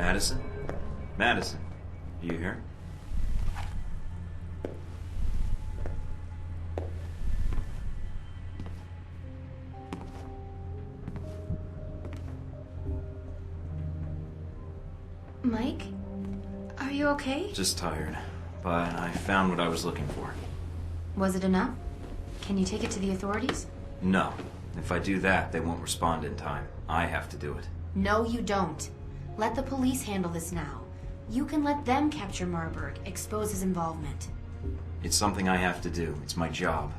Madison? Madison, are you here? Mike? Are you okay? Just tired, but I found what I was looking for. Was it enough? Can you take it to the authorities? No. If I do that, they won't respond in time. I have to do it. No, you don't. Let the police handle this now. You can let them capture Marburg, expose his involvement. It's something I have to do. It's my job.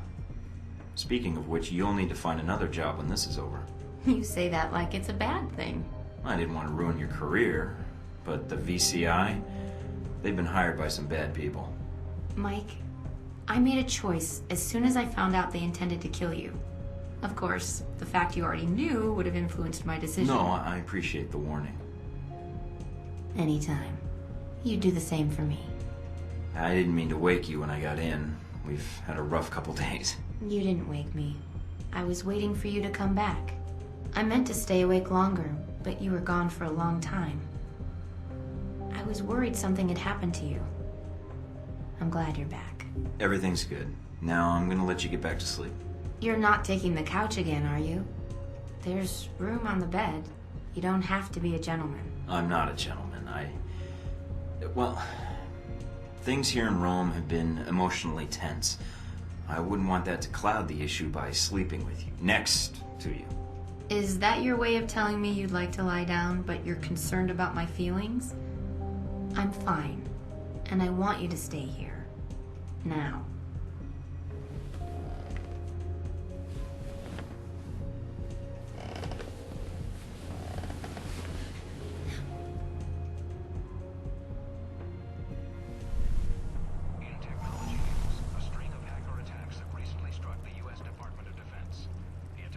Speaking of which, you'll need to find another job when this is over. You say that like it's a bad thing. I didn't want to ruin your career, but the VCI, they've been hired by some bad people. Mike, I made a choice as soon as I found out they intended to kill you. Of course, the fact you already knew would have influenced my decision. No, I appreciate the warning. Anytime. You do the same for me. I didn't mean to wake you when I got in. We've had a rough couple days. You didn't wake me. I was waiting for you to come back. I meant to stay awake longer, but you were gone for a long time. I was worried something had happened to you. I'm glad you're back. Everything's good. Now I'm gonna let you get back to sleep. You're not taking the couch again, are you? There's room on the bed. You don't have to be a gentleman. I'm not a gentleman. Well, things here in Rome have been emotionally tense. I wouldn't want that to cloud the issue by sleeping with you, next to you. Is that your way of telling me you'd like to lie down, but you're concerned about my feelings? I'm fine, and I want you to stay here. Now.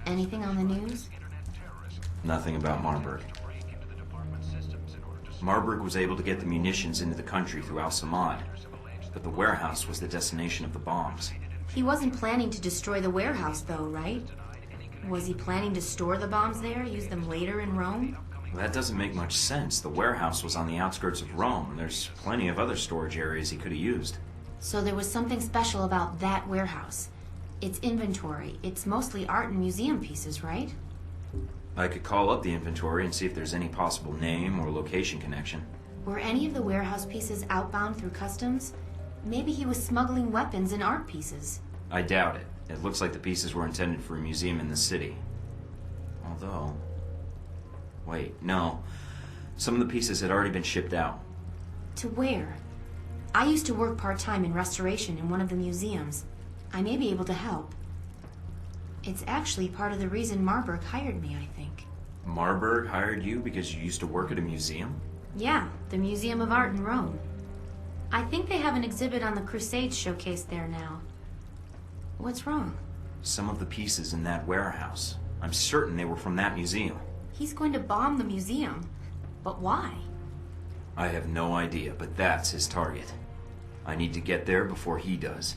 Anything on the news? Nothing about Marburg. Marburg was able to get the munitions into the country through Al-Samad, but the warehouse was the destination of the bombs. He wasn't planning to destroy the warehouse, though, right? Was he planning to store the bombs there, use them later in Rome? Well, that doesn't make much sense. The warehouse was on the outskirts of Rome. There's plenty of other storage areas he could have used. So there was something special about that warehouse. Its inventory. It's mostly art and museum pieces, right? I could call up the inventory and see if there's any possible name or location connection. Were any of the warehouse pieces outbound through customs? Maybe he was smuggling weapons and art pieces. I doubt it. It looks like the pieces were intended for a museum in the city. Although... Wait, no. Some of the pieces had already been shipped out. To where? I used to work part-time in restoration in one of the museums. I may be able to help. It's actually part of the reason Marburg hired me, I think. Marburg hired you because you used to work at a museum? Yeah, the Museum of Art in Rome. I think they have an exhibit on the Crusades showcased there now. What's wrong? Some of the pieces in that warehouse. I'm certain they were from that museum. He's going to bomb the museum. But why? I have no idea, but that's his target. I need to get there before he does.